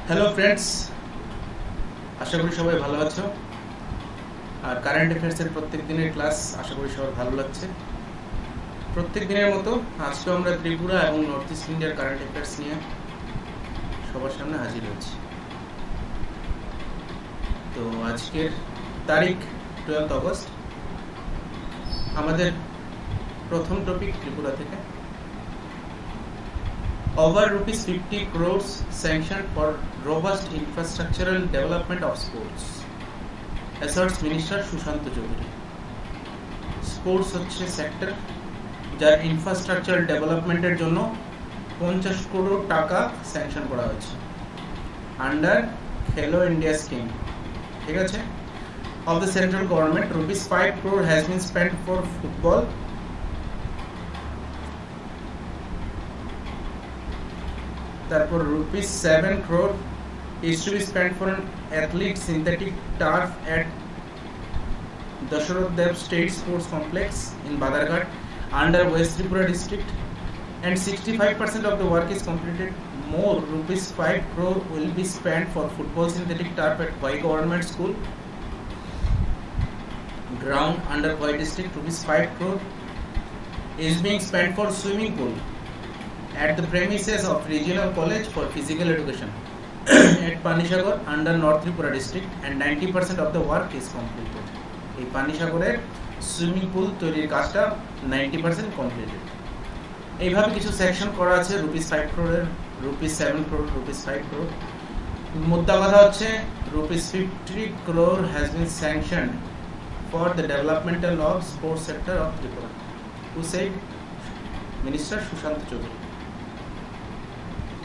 Hello friends, আশা করি সবাই ভালো আছো। আর কারেন্ট অ্যাফেয়ার্সের প্রত্যেক দিনের ক্লাস আশা করি সবার ভালো লাগছে। প্রত্যেক দিনের মতো আজকেও আমরা ত্রিপুরা এবং নর্থ ইস্ট ইন্ডিয়ার কারেন্ট অ্যাফেয়ার্স নিয়ে সবার সামনে হাজির হয়েছি। তো আজকের তারিখ 12 আগস্ট। আমাদের প্রথম টপিক ত্রিপুরা থেকে। Over rupees 50 crores sanctioned for robust infrastructural development of sports, asserts Minister Sushant Choudhury. Sports হচ্ছে সেক্টর যার ইনফ্রাস্ট্রাকচার ডেভেলপমেন্টের জন্য 50 করোড় টাকা স্যাংশন করা হয়েছে আন্ডার খেলো ইন্ডিয়া স্কিম। ঠিক আছে, of the central government rupees 5 crore has been spent for football, তারপর rupees 7 crore is to be spent for an athlete synthetic turf at Dasharoth Dev State Sports Complex in Badarghat under West Tripura district, and 65% of the work is completed. More rupees 5 crore will be spent for football synthetic turf at Bhai Government School ground under Bhai district. Rupees 5 crore is being spent for swimming pool at the premises of Regional College for Physical Education at Panishagar under North Tripura district, and 90% of the work is completed. এই পানিসাগরের swimming pool তৈরির কাজটা 90% completed. এইভাবে কিছু section করা আছে rupees 5 crore, rupees 7 crore, rupees 5 crore। মুদ্রা কথা হচ্ছে rupees 50 crore has been sanctioned for the developmental of sports sector of Tripura. Who said? Minister Sushant Choudhury.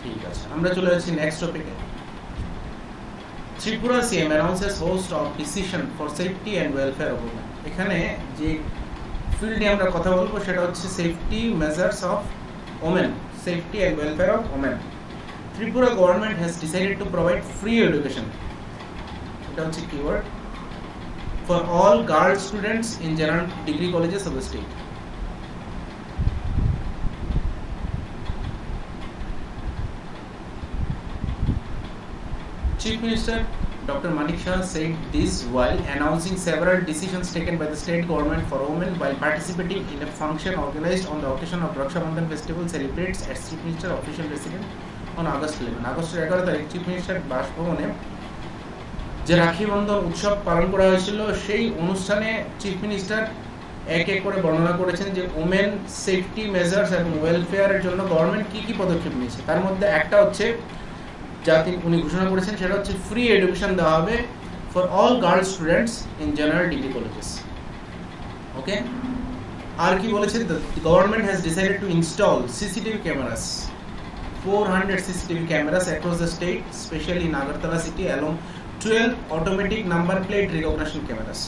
ঠিক আছে, আমরা চলে যাচ্ছি নেক্সট টপিকে। Tripura CM announces host of decision for safety and welfare of women. এখানে যে ফিল্ড নিয়ে আমরা কথা বলবো সেটা হচ্ছে safety measures of women, safety and welfare of women. Tripura government has decided to provide free education, এটা হচ্ছে keyword, for all girls students in general degree colleges of the state. Chief Minister Dr. Manik Shah said this while announcing several decisions taken by the state government for women while participating in a function organized on the occasion of Raksha Bandhan festival celebrates at Chief Minister official residence on August 11. আগস্টের 11 তারিখ chief minister বাসভবনে যে রাখি বন্ধন উৎসব পালন করা হয়েছিল সেই অনুষ্ঠানে চিফ মিনিস্টার এক এক করে বর্ণনা করেছেন যে ওমেন সেফটি মেজার্স এবং ওয়েলফেয়ারের জন্য গভর্নমেন্ট কি কি পদক্ষেপ নিয়েছে। তার মধ্যে একটা হচ্ছে যা উনি ঘোষণা করেছেন সেটা হচ্ছে ফ্রি এডুকেশন দেওয়া হবে for all girls students in general degree colleges. Okay, আর কি বলেছে? The government has decided to install CCTV cameras, 400 CCTV cameras across the state, especially in Agartala city, along 12 automatic number plate recognition cameras.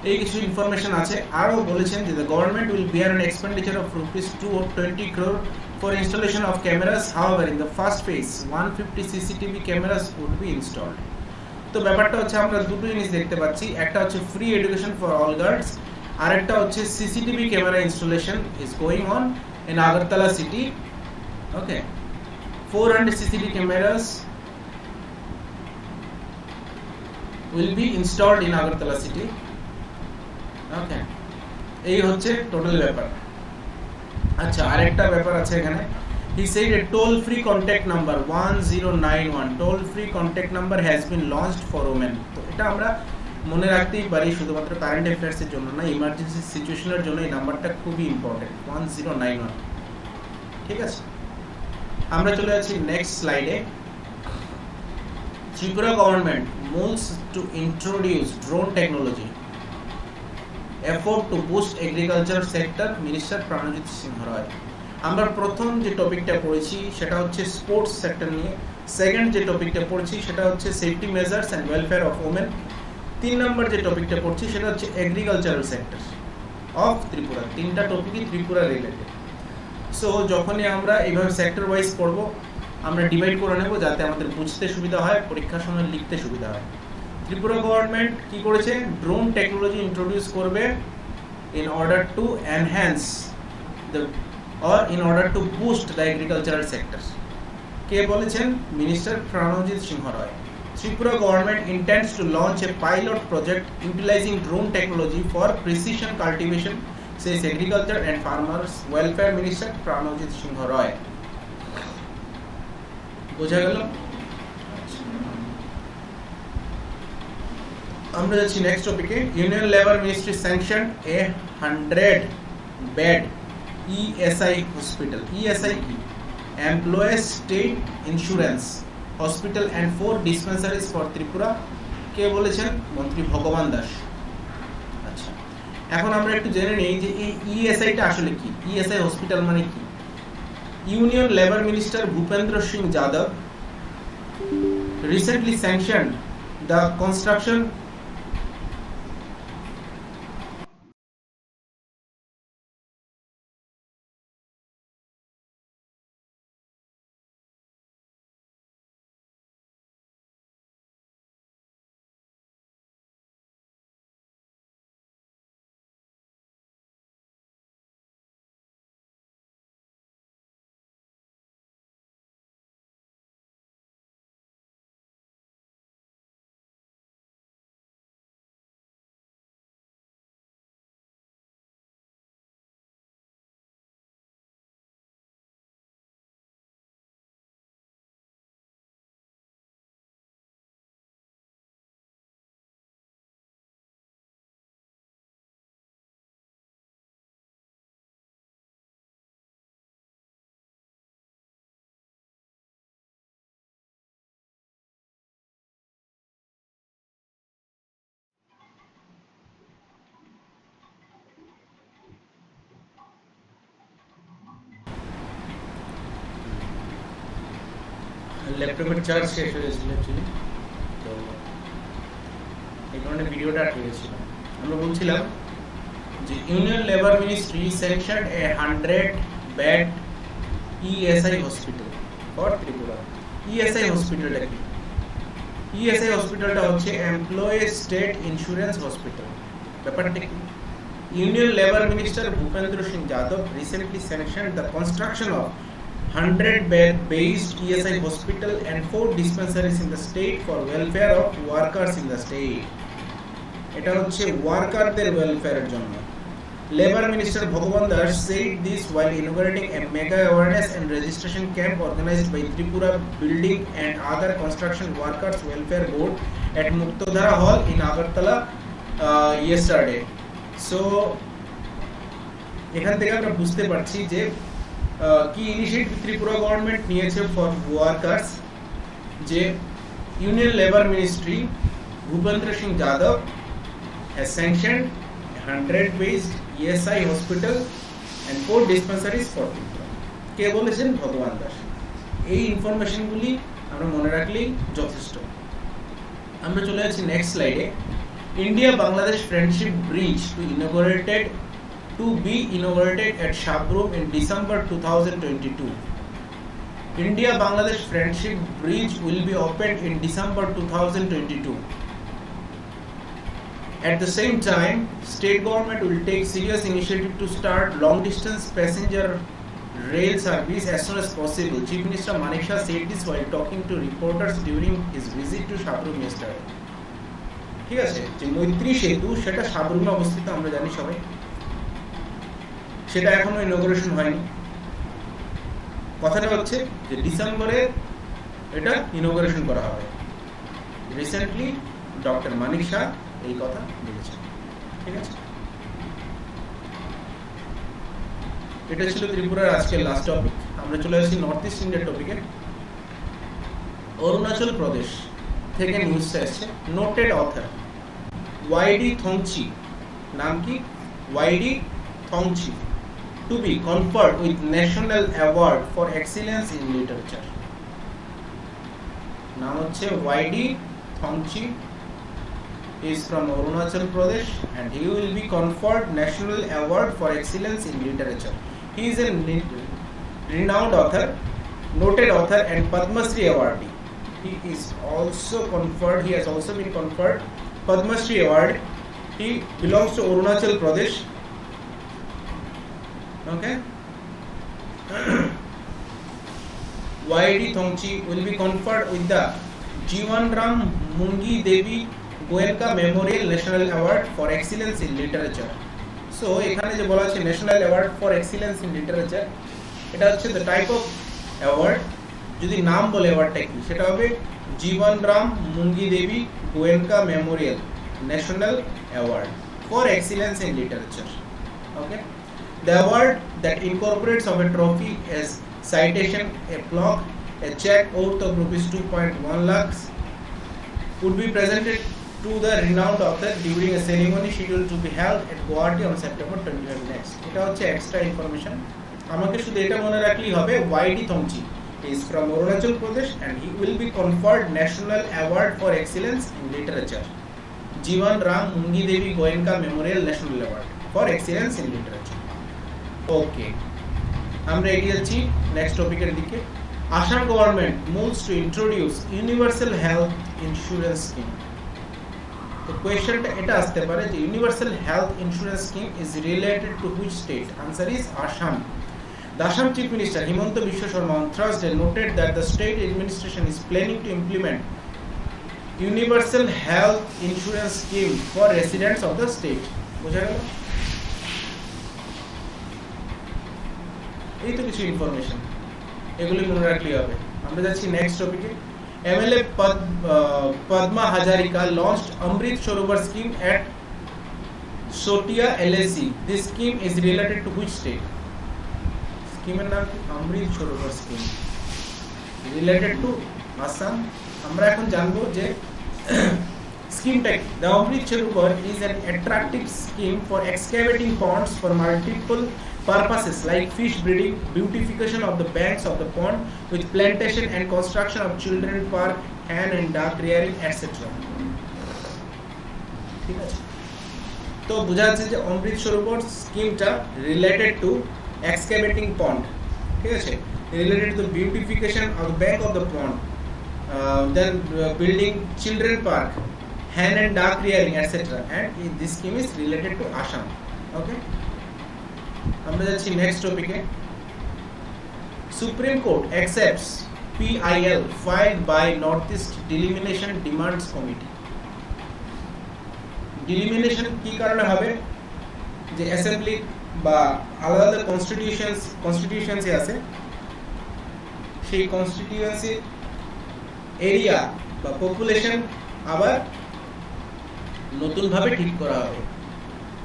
এই কিছু information আছে। আরও বলেছেন যে the government will bear an expenditure of rupees 220 crore for installation of cameras. However, in the first phase 150 CCTV cameras would be installed. তো ব্যাপারটা হচ্ছে আমরা দুটো জিনিস দেখতে পাচ্ছি, একটা হচ্ছে free education for all girls, আর একটা হচ্ছে CCTV camera installation is going on in Agartala city. Okay, 400 CCTV cameras will be installed in Agartala city. Okay, এই হচ্ছে টোটাল ব্যাপার। আচ্ছা, আরেকটা ব্যাপার আছে এখানে। He said a toll free contact number 1091 toll free contact number has been launched for women. তো এটা আমরা মনে রাখতেই পারি, শুধুমাত্র কারেন্ট অ্যাফেয়ার্সের জন্য না, ইমার্জেন্সি সিচুয়েশনের জন্য এই নাম্বারটা খুবই ইম্পর্টেন্ট, 1091। ঠিক আছে, আমরা চলে যাচ্ছি নেক্সট স্লাইডে। Tripura government moves to introduce drone technology, effort to boost agriculture sector, minister Pranajit Singha Roy. আমরা প্রথম যে টপিকটা পড়েছি সেটা হচ্ছে স্পোর্টস সেক্টর নিয়ে, সেকেন্ড যে টপিকটা পড়েছি সেটা হচ্ছে safety measures and welfare of women, 3 নম্বর যে টপিকটা পড়ছি সেটা হচ্ছে এগ্রিকালচারাল সেক্টর অফ ত্রিপুরা। তিনটা টপিকই ত্রিপুরা রিলেটেড। সো যখনই আমরা এইভাবে সেক্টর ওয়াইজ পড়বো আমরা ডিভাইড করে নেব যাতে আমাদের বুঝতে সুবিধা হয়, পরীক্ষার সময় লিখতে সুবিধা হয়। ত্রিপুরা গভর্নমেন্ট কি করেছে? ড্রোন টেকনোলজি ইন্ট্রোডিউস করবে in order to enhance the or in order to boost the agricultural sector. কে বলেছেন? Minister Pranajit Singh Roy. Tripura government intends to launch a pilot project utilizing drone technology for precision cultivation, says Agriculture and Farmers Welfare Minister Pranajit Singh Roy. বোঝা গেল? আমরা যাচ্ছি next টপিকে। Union labour ministry sanction a 100 bed ESI hospital. ESI কি? Employees state insurance hospital and 4 dispensaries for Tripura. কে বলেছেন? মন্ত্রী ভগবান দাস। আচ্ছা, এখন আমরা একটু জেনে নিই যে এই ইএসআইটা আসলে কি। ইএসআই হসপিটাল মানে কি? Union labour minister Bhupendra Singh Yadav recently sanctioned the construction ল্যাপটপের চার্জ শেষ হয়েছিল অ্যাকচুয়ালি, তো এই কারণে ভিডিওটা আটকে গেছিল। আমরা বলছিলাম যে union labour ministry sanctioned A 100 bed ESI hospital for Tripura. ESI হসপিটালটা কি? ইএসআই হসপিটালটা হচ্ছে এমপ্লয়ি স্টেট ইন্স্যুরেন্স হসপিটাল। ব্যাপারটা কি? Union Labour Minister Bhupendra Singh Yadav recently sanctioned the construction of 100-bed-based ESI hospital and 4 dispensaries in the state for welfare of workers in the state. এটা হচ্ছে ওয়ার্কারদের ওয়েলফেয়ারের জন্য। Labour Minister Bhagwan Das said this while inaugurating a mega awareness and registration camp organized by Tripura Building and Other Construction Workers Welfare Board at Muktodhara Hall in Agartala yesterday. So এখান থেকে আমরা বুঝতে পারছি যে কি initiative Tripura government নিয়েছে for workers, যে union labour ministry Bhupender Singh Yadav has sanctioned 100-based ESI hospital and 4 dispensaries for Tripura. কে বলেছেন? ভগবান দাস। এই ইনফরমেশনগুলি আমরা মনে রাখলেই যথেষ্ট। আমরা চলে যাচ্ছি নেক্সট স্লাইডে। India-Bangladesh Friendship Bridge to be inaugurated at Shabroom in December 2022. India-Bangladesh Friendship Bridge will be opened in December 2022. At the same time, state government will take serious initiative to start long-distance passenger rail service as soon as possible. Chief Minister Manik Shah said this while talking to reporters during his visit to Shabroom yesterday. ঠিক আছে, যে মৈত্রী সেতু সেটা সাবরুমে অবস্থিত, আমরা জানি সবাই। সেটা এখনো ইনঅগ্রেশন হয়নি। কথাটা হচ্ছে যে ডিসেম্বরে এটা ইনঅগ্রেশন করা হবে। রিসেন্টলি ডক্টর মানিক শাহ এই কথা বলেছেন। ঠিক আছে, এটা ছিল ত্রিপুরার আজকের লাস্ট টপিক। আমরা চলে আসছি নর্থ ইস্ট ইন্ডিয়ার টপিকে। অরুণাচল প্রদেশ থেকে নিউজটা এসছে। নোটেড অথর ওয়াইডি থংচি, নাম কি? Y D Thongchi, to be conferred with national award for excellence in literature. নাম হচ্ছে Y D Thongchi, is from Arunachal Pradesh and he will be conferred National Award for Excellence in Literature. He is a renowned author, noted author and Padma Shri awardee. He has also been conferred Padma Shri Award. He belongs to Arunachal Pradesh. Okay. YD Thongchi will be conferred with the Jiwan Ram Mungi Devi Goenka Memorial National Award for Excellence in Literature. So এখানে যে বলা আছে national award for excellence in literature, এটা হচ্ছে the type of award. যদি নাম বলে অ্যাওয়ার্ডটা কি, সেটা হবে Jeevan Ram Mungi Devi Goenka memorial national award for excellence in literature. Okay, the award that incorporates of a trophy as citation, a plaque, a check worth of rupees 2.1 lakhs would be presented to the renowned author during a ceremony scheduled to be held at Guwahati on September 25 next. এটা হচ্ছে extra information. আমাকে শুধু এটা মনে রাখলেই হবে, YD Thongchi is from Arunachal Pradesh and he will be conferred National Award for Excellence in Literature, Jiwan Ram Mungi Devi Goenka Memorial National Award for Excellence in Literature. ওকে, আমরা এগিয়ে যাচ্ছি next টপিকের দিকে। Assam government moves to introduce universal health insurance scheme. তো কোয়েশ্চেনটা এটা আসতে পারে যে universal health insurance scheme is related to which state? Answer is Assam. The Assam Chief Minister Himanta Biswa Sharma on Thursday noted that the state administration is planning to implement universal health insurance scheme for residents of the state. বুঝা গেল? এই তো কিছু information, এগুলি মনে রাখলেই হবে। আমরা যাচ্ছি নেক্সট টপিকে। MLA Padma Hazarika launched Amrit Sarovar scheme at Sotia LAC. This scheme is related to which state? স্কিমের নাম কি? Amrit Sarovar scheme, related to Assam. আমরা এখন জানবো যে স্কিমটা কি। The Amrit Sarovar is an attractive scheme for excavating ponds for multiple purposes like fish breeding, beautification of the banks of the pond with plantation and construction of children park, hen and duck rearing, etc. ঠিক আছে, তো বোঝা যাচ্ছে যে অমৃত সরোবর স্কিমটা related to excavating pond, ঠিক আছে, related to the beautification of the bank of the pond, then building children park, hen and duck rearing, etc. and this scheme is related to Assam. Okay, আমরা যাচ্ছি next টপিকে। Supreme court accepts PIL filed by Northeast Delimitation Demands Committee. ডিলিমিনেশন কি কারণে হবে? যে assembly বা আলাদা আলাদা কনস্টিটিউশনসি আছে, সেই কনস্টিটিউয়েন্সি এরিয়া বা পপুলেশন আবার নতুনভাবে ঠিক করা হবে,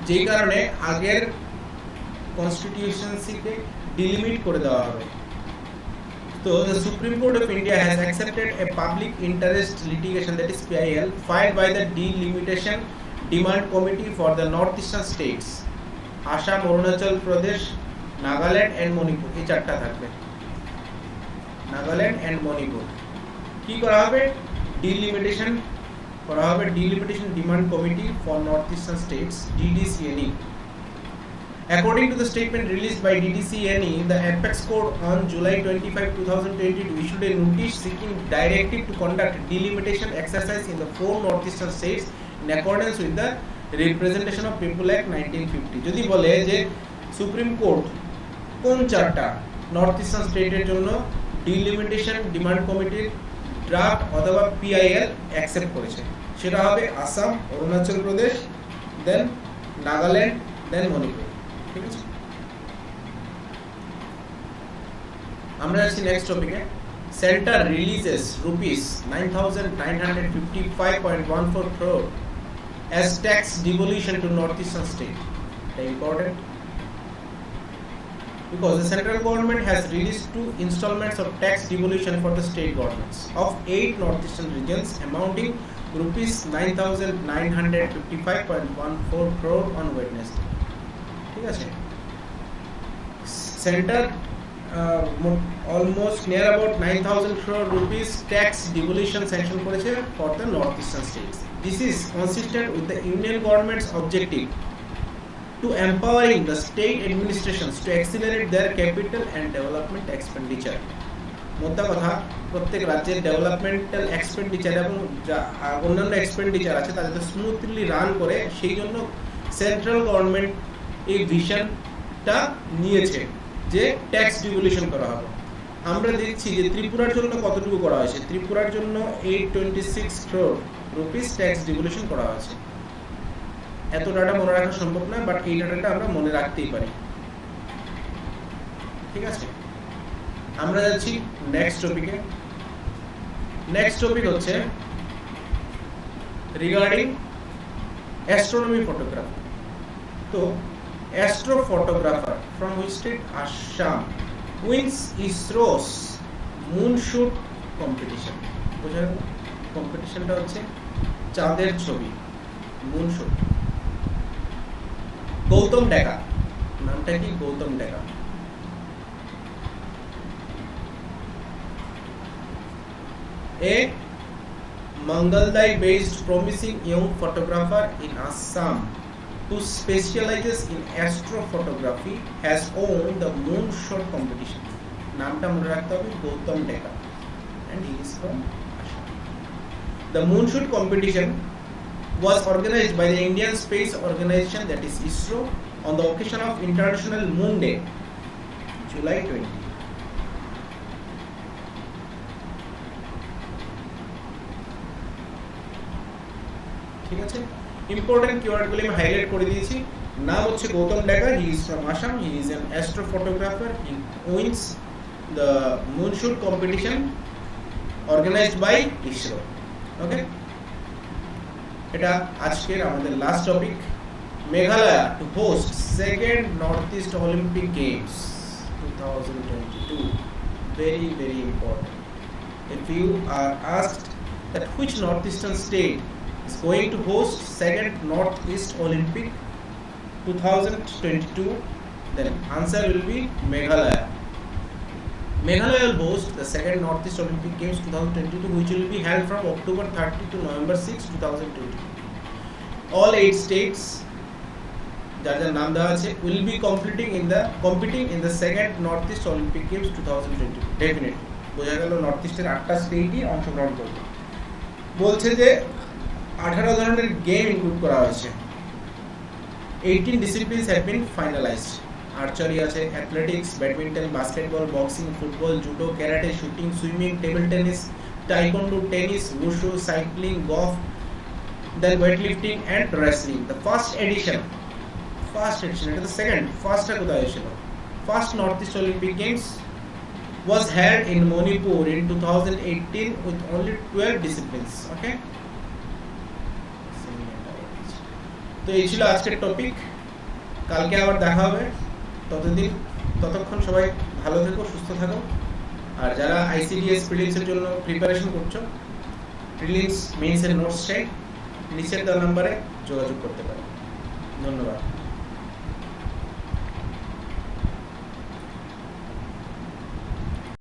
যেই কারণে আগের কনস্টিটিউশনসিকে ডিলিমিট করে দেওয়া হবে। তো the Supreme Court of India has accepted a public interest litigation, that is PIL, filed by the Delimitation Demand Committee for the Northeastern states, Assam, Arunachal Pradesh, Nagaland and Manipur. এই চারটা থাকবে, নাগাল্যান্ড এন্ড মণিপুর। কি করা হবে? ডিলিমিটেশন করা হবে, delimitation demand committee for north eastern states, DDCNE. According to the statement released by DDCNE, the Apex Court on July 25, 2022 issued a notice seeking directive to conduct delimitation exercise in the 4 northeastern states in accordance with the Representation of People Act 1950. যদি বলে যে supreme court কোন চারটা north eastern স্টেটের জন্য delimitation demand কমিটির draft অথবা PIL accept করেছে, সেটা হবে আসাম, অরুণাচল প্রদেশ, দেন নাগাল্যান্ড, দেন মণিপুর। ঠিক আছে, আমরা যাচ্ছি নেক্সট টপিকে। Centre releases rupees 9,955.14 crore as tax devolution to northeastern state. Very important, because the central government has released 2 installments of tax devolution for the state governments of 8 northeastern regions amounting rupees 9,955.14 crore on Wednesday. ঠিক আছে, centre almost near about 9,000 crore rupees tax devolution sanction করেছে for the northeastern states. This is consistent with the Union government's objective to empowering the state administrations to accelerate their capital and development expenditure. মোদ্দা কথা, প্রত্যেক রাজ্যের developmental expenditure এবং অন্যান্য expenditure আছে তা যাতে স্মুথলি রান করে, সেই জন্য সেন্ট্রাল গভর্নমেন্ট এই ভিশনটা নিয়েছে যে ট্যাক্স ডিভলিউশন করা হবে। আমরা দেখছি যে ত্রিপুরার জন্য কতটুকু করা হয়েছে। ত্রিপুরার জন্য 826 crore রুপিস ট্যাক্স ডিভলিউশন করা হয়েছে। এত ডাটা মনে রাখা সম্ভব না, বাট এই ডাটাটা আমরা মনে রাখতেই পারি। ঠিক আছে, আমরা যাচ্ছি নেক্সট টপিকে। নেক্সট টপিক হচ্ছে রিগার্ডিং অ্যাস্ট্রোনমি ফটোগ্রাফি। তো astrophotographer from which state? Assam wins ISRO's moonshoot competition. বোঝা গেল? কম্পিটিশনটা হচ্ছে চাঁদের ছবি, মুনশুট। গৌতম ডেকা, নামটা কি? গৌতম ডেকা। A Mangalday based promising young photographer in Assam who specializes in astrophotography has won the moonshot competition. নামটা মনে রাখতে হবে, গৌতম ডেকা, and he is from Assam. The moonshot competition was organized by the Indian Space Organization, that is ISRO, on the occasion of International Moon Day, July 20. ঠিক আছে, important কিওয়ার্ডগুলো আমি highlight করে দিয়েছি। নাম হচ্ছে Gautam Deka, he is from Assam, he is an astrophotographer, he wins the moonshoot competition organized by ISRO. Okay, এটা আজকের আমাদের last topic. Meghalaya to host second North East Olympic Games 2022, very very important. If you are asked that which northeastern state is going to host second Northeast Olympic 2022, then answer will be Meghalaya. Meghalaya will host the second Northeast Olympic Games 2022, which will be held from October 30 to November 6, 2022. All 8 states যার যার নাম দেওয়া আছে will be competing in the second Northeast Olympic Games 2022. Definitely বোঝা গেল north ইস্টের 8টা স্টেটই অংশগ্রহণ করবে। বলছে যে 18 ধরনের গেম ইনক্লুড করা হয়েছে। 18 disciplines have been finalized. Archery আছে, athletics, badminton, basketball, boxing, football, judo, karate, shooting, swimming, table tennis, taekwondo, tennis, wushu, cycling, golf, then weightlifting and wrestling. The first edition, এটা তো সেকেন্ড, ফার্স্টটা কোথায় হয়েছিল? First North East Olympic Games was held in Manipur in 2018 with only 12 disciplines. Okay, তো এই ছিল আজকের topic. কালকে আবার দেখা হবে। ততক্ষণ সবাই ভালো থেকো, সুস্থ থাকো। আর যারা আইসিডিএস প্রিলিমস এর জন্য প্রিপারেশন করছো, প্রিলিমস মেইনস এর নোটস চাই, নিচের দেওয়া নম্বরে যোগাযোগ করতে পারো। ধন্যবাদ।